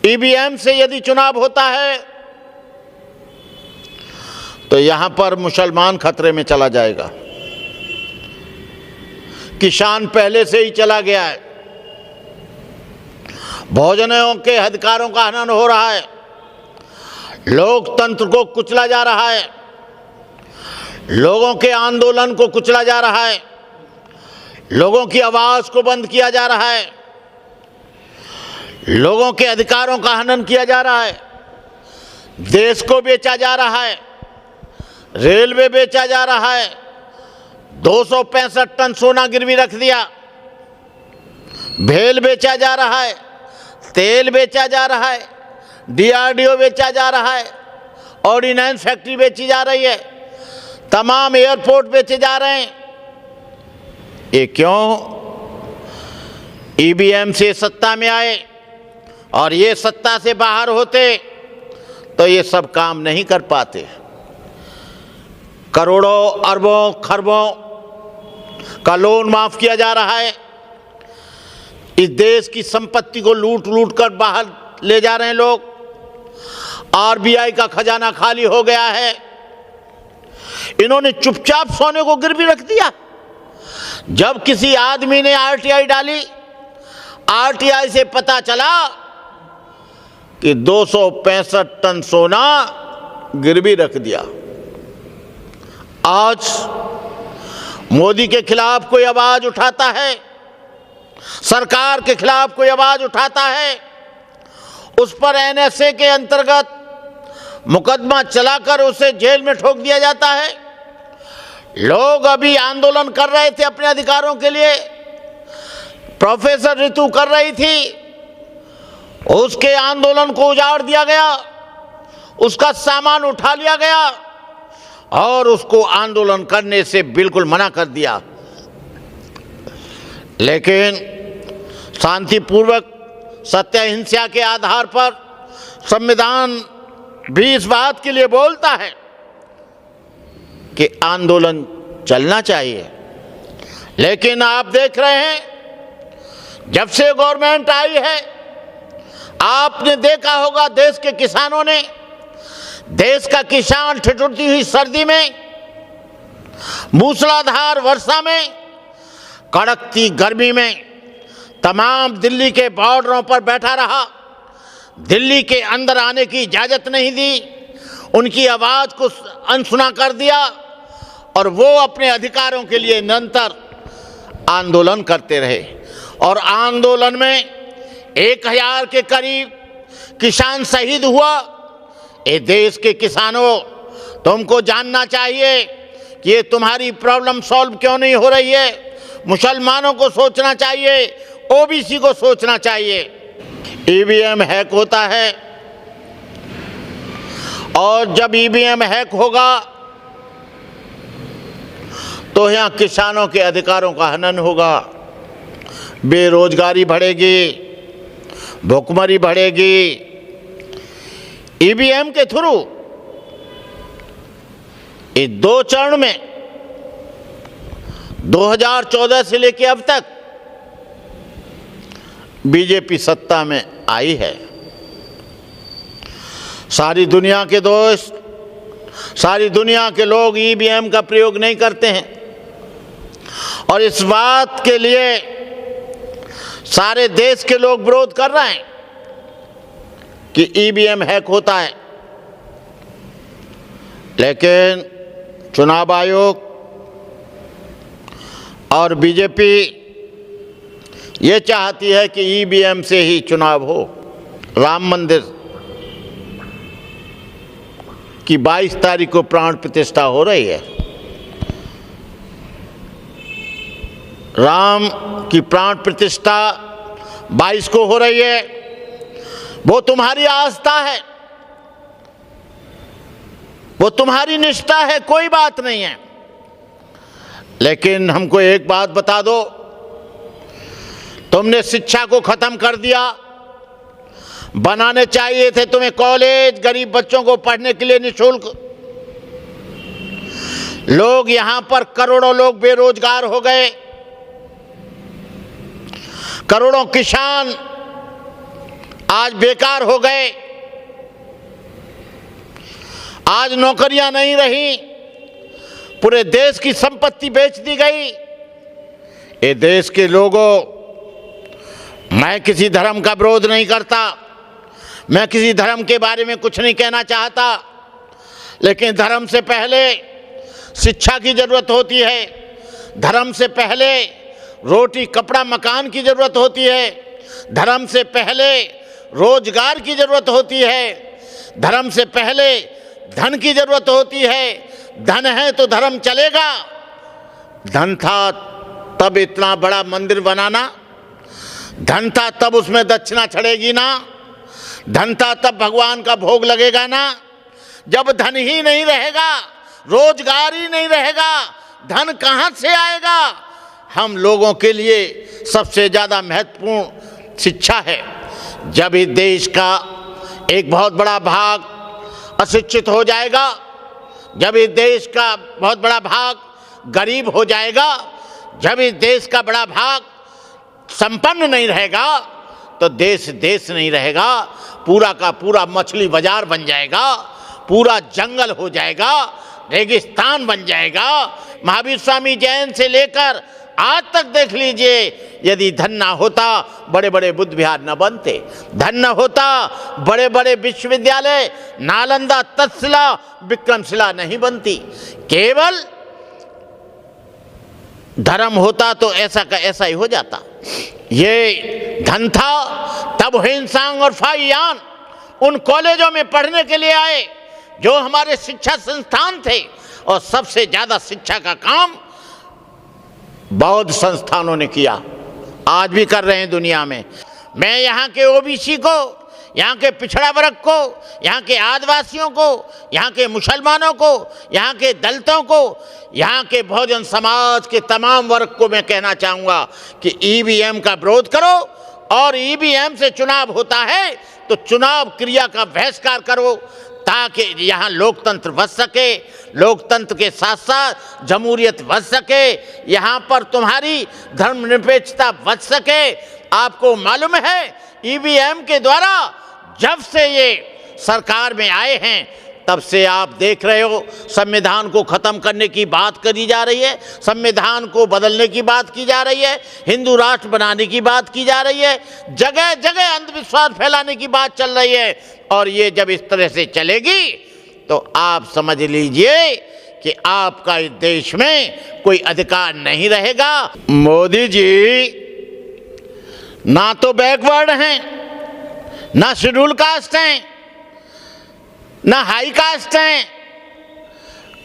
EVM से यदि चुनाव होता है तो यहां पर मुसलमान खतरे में चला जाएगा। किसान पहले से ही चला गया है, भोजनों के अधिकारों का हनन हो रहा है, लोकतंत्र को कुचला जा रहा है, लोगों के आंदोलन को कुचला जा रहा है, लोगों की आवाज को बंद किया जा रहा है, लोगों के अधिकारों का हनन किया जा रहा है, देश को बेचा जा रहा है, रेलवे बेचा जा रहा है, 265 टन सोना गिरवी रख दिया, भेल बेचा जा रहा है, तेल बेचा जा रहा है, डीआरडीओ बेचा जा रहा है, ऑर्डिनेंस फैक्ट्री बेची जा रही है, तमाम एयरपोर्ट बेचे जा रहे हैं। ये क्यों? ईवीएम से सत्ता में आए और ये सत्ता से बाहर होते तो ये सब काम नहीं कर पाते। करोड़ों अरबों खरबों का लोन माफ किया जा रहा है, इस देश की संपत्ति को लूट लूट कर बाहर ले जा रहे हैं लोग, आरबीआई का खजाना खाली हो गया है। इन्होंने चुपचाप सोने को गिरवी रख दिया। जब किसी आदमी ने आरटीआई डाली, आरटीआई से पता चला कि 265 टन सोना गिरवी रख दिया। आज मोदी के खिलाफ कोई आवाज उठाता है, सरकार के खिलाफ कोई आवाज उठाता है, उस पर एनएसए के अंतर्गत मुकदमा चलाकर उसे जेल में ठोक दिया जाता है। लोग अभी आंदोलन कर रहे थे अपने अधिकारों के लिए, प्रोफेसर रितु कर रही थी, उसके आंदोलन को उजाड़ दिया गया, उसका सामान उठा लिया गया और उसको आंदोलन करने से बिल्कुल मना कर दिया। लेकिन शांतिपूर्वक सत्य अहिंसा के आधार पर संविधान भी इस बात के लिए बोलता है कि आंदोलन चलना चाहिए। लेकिन आप देख रहे हैं, जब से गवर्नमेंट आई है, आपने देखा होगा देश के किसानों ने, देश का किसान ठिठुरती हुई सर्दी में, मूसलाधार वर्षा में, कड़कती गर्मी में तमाम दिल्ली के बॉर्डरों पर बैठा रहा, दिल्ली के अंदर आने की इजाजत नहीं दी, उनकी आवाज को अनसुना कर दिया और वो अपने अधिकारों के लिए निरंतर आंदोलन करते रहे। और आंदोलन में 1000 के करीब किसान शहीद हुआ। ये देश के किसानों, तुमको जानना चाहिए कि ये तुम्हारी प्रॉब्लम सॉल्व क्यों नहीं हो रही है। मुसलमानों को सोचना चाहिए, ओबीसी को सोचना चाहिए। ईवीएम हैक होता है और जब ईवीएम हैक होगा तो यहाँ किसानों के अधिकारों का हनन होगा, बेरोजगारी बढ़ेगी, भुखमरी बढ़ेगी। ईवीएम के थ्रू इस 2 चरण में 2014 से लेकर अब तक बीजेपी सत्ता में आई है। सारी दुनिया के दोस्त, सारी दुनिया के लोग ईवीएम का प्रयोग नहीं करते हैं और इस बात के लिए सारे देश के लोग विरोध कर रहे हैं कि ईवीएम हैक होता है। लेकिन चुनाव आयोग और बीजेपी ये चाहती है कि ईवीएम से ही चुनाव हो। राम मंदिर की 22 तारीख को प्राण प्रतिष्ठा हो रही है। राम की प्राण प्रतिष्ठा 22 को हो रही है। वो तुम्हारी आस्था है, वो तुम्हारी निष्ठा है, कोई बात नहीं है। लेकिन हमको एक बात बता दो, तुमने शिक्षा को खत्म कर दिया। बनाने चाहिए थे तुम्हें कॉलेज, गरीब बच्चों को पढ़ने के लिए निःशुल्क। लोग यहां पर करोड़ों लोग बेरोजगार हो गए, करोड़ों किसान आज बेकार हो गए, आज नौकरियां नहीं रही, पूरे देश की संपत्ति बेच दी गई। ये देश के लोगों, मैं किसी धर्म का विरोध नहीं करता, मैं किसी धर्म के बारे में कुछ नहीं कहना चाहता, लेकिन धर्म से पहले शिक्षा की जरूरत होती है, धर्म से पहले रोटी कपड़ा मकान की जरूरत होती है, धर्म से पहले रोजगार की जरूरत होती है, धर्म से पहले धन की जरूरत होती है। धन है तो धर्म चलेगा। धन था तब इतना बड़ा मंदिर बनाना, धन था तब उसमें दक्षिणा चढ़ेगी ना, धन था तब भगवान का भोग लगेगा ना। जब धन ही नहीं रहेगा, रोजगार ही नहीं रहेगा, धन कहाँ से आएगा? हम लोगों के लिए सबसे ज़्यादा महत्वपूर्ण शिक्षा है। जब इस देश का एक बहुत बड़ा भाग अशिक्षित हो जाएगा, जब इस देश का बहुत बड़ा भाग गरीब हो जाएगा, जब इस देश का बड़ा भाग संपन्न नहीं रहेगा, तो देश देश नहीं रहेगा, पूरा का पूरा मछली बाजार बन जाएगा, पूरा जंगल हो जाएगा, रेगिस्तान बन जाएगा। महावीर स्वामी जैन से लेकर आज तक देख लीजिए, यदि धन ना होता बड़े बड़े बुद्ध विहार न बनते, धन न होता बड़े बड़े विश्वविद्यालय नालंदा तक्षशिला विक्रमशिला नहीं बनती। केवल धर्म होता तो ऐसा का ऐसा ही हो जाता। ये धन था तब हिंसांग और फाइयान उन कॉलेजों में पढ़ने के लिए आए जो हमारे शिक्षा संस्थान थे, और सबसे ज्यादा शिक्षा का काम बौद्ध संस्थानों ने किया, आज भी कर रहे हैं दुनिया में। मैं यहाँ के ओबीसी को, यहाँ के पिछड़ा वर्ग को, यहाँ के आदिवासियों को, यहाँ के मुसलमानों को, यहाँ के दलितों को, यहाँ के बहुजन समाज के तमाम वर्ग को मैं कहना चाहूँगा कि ईवीएम का विरोध करो, और ईवीएम से चुनाव होता है तो चुनाव क्रिया का बहिष्कार करो, ताकि यहाँ लोकतंत्र बच सके, लोकतंत्र के साथ साथ जमहूरियत बच सके, यहाँ पर तुम्हारी धर्मनिरपेक्षता बच सके। आपको मालूम है ईवीएम के द्वारा जब से ये सरकार में आए हैं तब से आप देख रहे हो संविधान को खत्म करने की बात करी जा रही है, संविधान को बदलने की बात की जा रही है, हिंदू राष्ट्र बनाने की बात की जा रही है, जगह जगह अंधविश्वास फैलाने की बात चल रही है। और ये जब इस तरह से चलेगी तो आप समझ लीजिए कि आपका इस देश में कोई अधिकार नहीं रहेगा। मोदी जी ना तो बैकवर्ड हैं, ना शेड्यूल कास्ट हैं, ना हाई कास्ट हैं।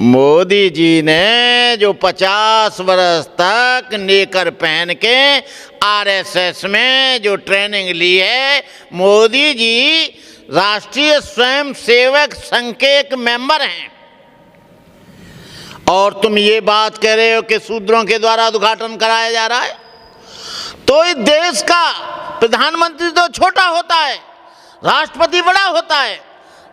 मोदी जी ने जो 50 वर्ष तक नेकर पहन के आरएसएस में जो ट्रेनिंग ली है, मोदी जी राष्ट्रीय स्वयंसेवक संघ के एक मेंबर हैं, और तुम ये बात कह रहे हो कि शूद्रों के द्वारा उद्घाटन कराया जा रहा है। तो इस देश का प्रधानमंत्री तो छोटा होता है, राष्ट्रपति बड़ा होता है,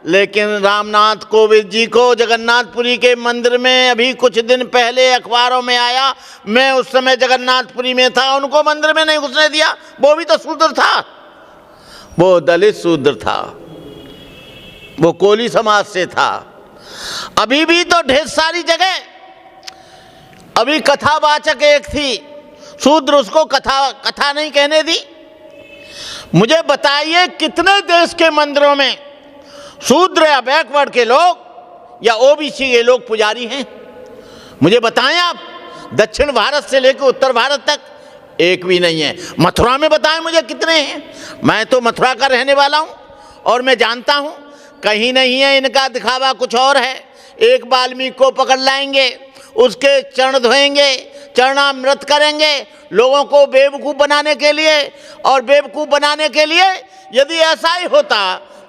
लेकिन रामनाथ कोविंद जी को जगन्नाथपुरी के मंदिर में अभी कुछ दिन पहले अखबारों में आया, मैं उस समय जगन्नाथपुरी में था, उनको मंदिर में नहीं घुसने दिया। वो भी तो शूद्र था, वो दलित शूद्र था, वो कोली समाज से था। अभी भी तो ढेर सारी जगह, अभी कथावाचक एक थी, शूद्र उसको कथा नहीं कहने दी। मुझे बताइए कितने देश के मंदिरों में शूद्र या बैकवर्ड के लोग या ओबीसी के लोग पुजारी हैं? मुझे बताएं आप, दक्षिण भारत से लेकर उत्तर भारत तक एक भी नहीं है। मथुरा में बताएं मुझे कितने हैं? मैं तो मथुरा का रहने वाला हूं और मैं जानता हूं कहीं नहीं है। इनका दिखावा कुछ और है। एक वाल्मीकि को पकड़ लाएंगे, उसके चरण धोएंगे, चरणामृत करेंगे लोगों को बेवकूफ़ बनाने के लिए। और बेवकूफ़ बनाने के लिए यदि ऐसा ही होता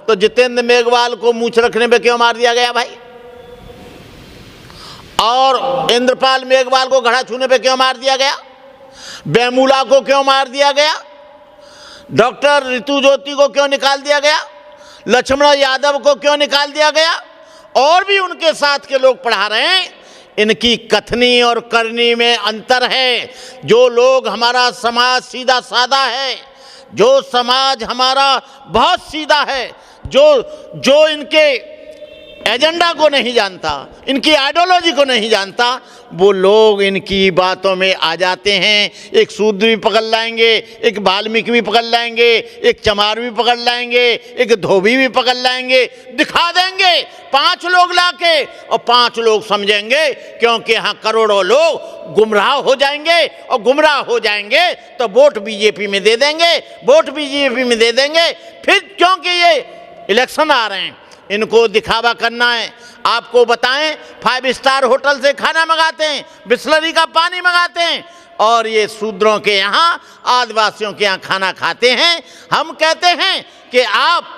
तो जितेंद्र मेघवाल को मूंछ रखने पे क्यों मार दिया गया भाई? और इंद्रपाल मेघवाल को घड़ा छूने पे क्यों मार दिया गया? बेमूला को क्यों मार दिया गया? डॉक्टर ऋतु ज्योति को क्यों निकाल दिया गया? लक्ष्मण यादव को क्यों निकाल दिया गया? और भी उनके साथ के लोग पढ़ा रहे हैं। इनकी कथनी और करनी में अंतर है। जो लोग, हमारा समाज सीधा साधा है, जो समाज हमारा बहुत सीधा है, जो इनके एजेंडा को नहीं जानता, इनकी आइडियोलॉजी को नहीं जानता, वो लोग इनकी बातों में आ जाते हैं। एक शूद्र भी पकड़ लाएंगे, एक वाल्मीकि भी पकड़ लाएंगे, एक चमार भी पकड़ लाएंगे, एक धोबी भी पकड़ लाएंगे, दिखा देंगे 5 लोग लाके, और 5 लोग समझेंगे, क्योंकि यहाँ करोड़ों लोग गुमराह हो जाएंगे, और गुमराह हो जाएंगे तो वोट बीजेपी में दे देंगे, वोट बीजेपी में दे देंगे। फिर क्योंकि ये इलेक्शन आ रहे हैं, इनको दिखावा करना है। आपको बताएं, 5 स्टार होटल से खाना मंगाते हैं, बिस्लरी का पानी मंगाते हैं, और ये शूद्रों के यहाँ, आदिवासियों के यहाँ खाना खाते हैं। हम कहते हैं कि आप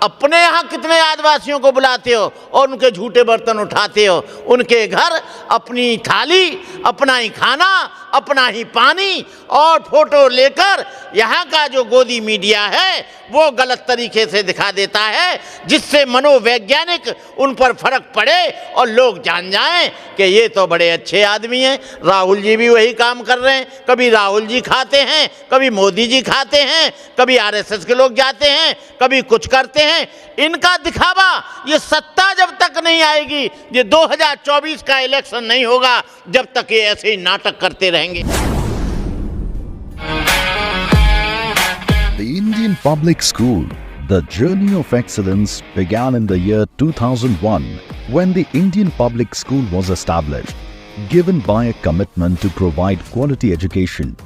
अपने यहाँ कितने आदिवासियों को बुलाते हो और उनके झूठे बर्तन उठाते हो। उनके घर अपनी थाली, अपना ही खाना, अपना ही पानी और फोटो लेकर यहाँ का जो गोदी मीडिया है वो गलत तरीके से दिखा देता है, जिससे मनोवैज्ञानिक उन पर फर्क पड़े और लोग जान जाएं कि ये तो बड़े अच्छे आदमी हैं। राहुल जी भी वही काम कर रहे हैं, कभी राहुल जी खाते हैं, कभी मोदी जी खाते हैं, कभी आरएसएस के लोग जाते हैं, कभी कुछ करते हैं। इनका दिखावा, ये सत्ता जब तक नहीं आएगी, ये 2024 का इलेक्शन नहीं होगा जब तक ये ऐसे ही नाटक करते रहेंगे। The Indian Public School, the journey of excellence began in the year 2001 when the Indian Public School was established, given by a commitment to provide quality education.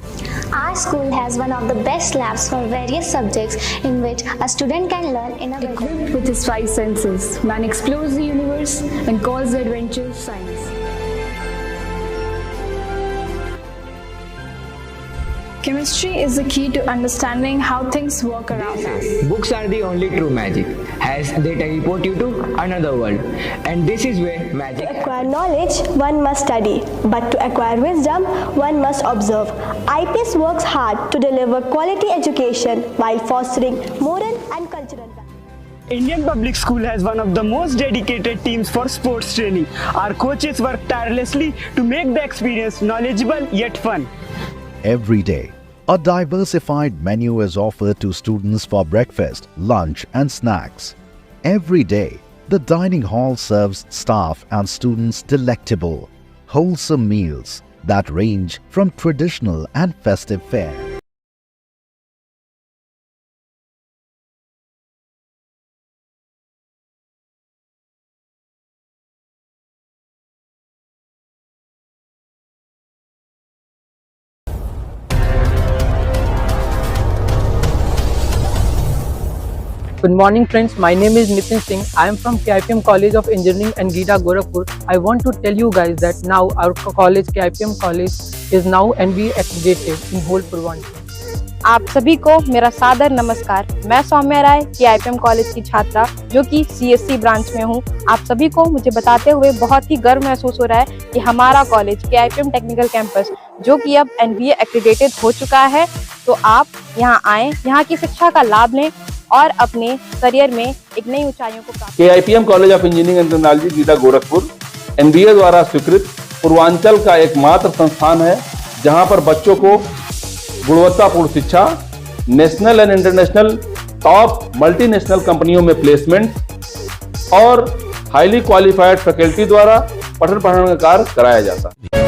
Our school has one of the best labs for various subjects in which a student can learn in a Equipped with his 5 senses, man explores the universe and calls the adventure science. Chemistry is the key to understanding how things work around us. Books are the only true magic, as they teleport you to another world. And this is where magic To acquire knowledge, one must study, but to acquire wisdom, one must observe. IPS works hard to deliver quality education while fostering moral and cultural values. Indian Public School has one of the most dedicated teams for sports training. Our coaches work tirelessly to make the experience knowledgeable yet fun. Every day, a diversified menu is offered to students for breakfast, lunch and snacks. Every day, the dining hall serves staff and students delectable, wholesome meals that range from traditional and festive fare. Good morning friends, my name is Nitin Singh. I am from KIPM College of Engineering and Gita Gorakhpur. I want to tell you guys that now our college, KIPM College, is now NBA accredited in whole Purvanchal. आप सभी को मेरा सादर नमस्कार। मैं सौम्या राय KIPM college की छात्रा जो कि CSC ब्रांच में हूँ। आप सभी को मुझे बताते हुए बहुत ही गर्व महसूस हो रहा है कि हमारा कॉलेज KIPM टेक्निकल कैंपस जो कि अब NBA एक्रेडिटेड हो चुका है। तो आप यहाँ आएँ, यहाँ की शिक्षा का लाभ लें और अपने करियर में एक नई ऊंचाइयों को प्राप्त। KIPM college of engineering and technology Geeta Gorakhpur NBA द्वारा स्वीकृत पूर्वांचल का एकमात्र संस्थान है जहां पर बच्चों को गुणवत्तापूर्ण शिक्षा, national and international top multinational कंपनियों में प्लेसमेंट और हाईली क्वालिफाइड फैकल्टी द्वारा पठन पाठन का कार्य कराया जाता है।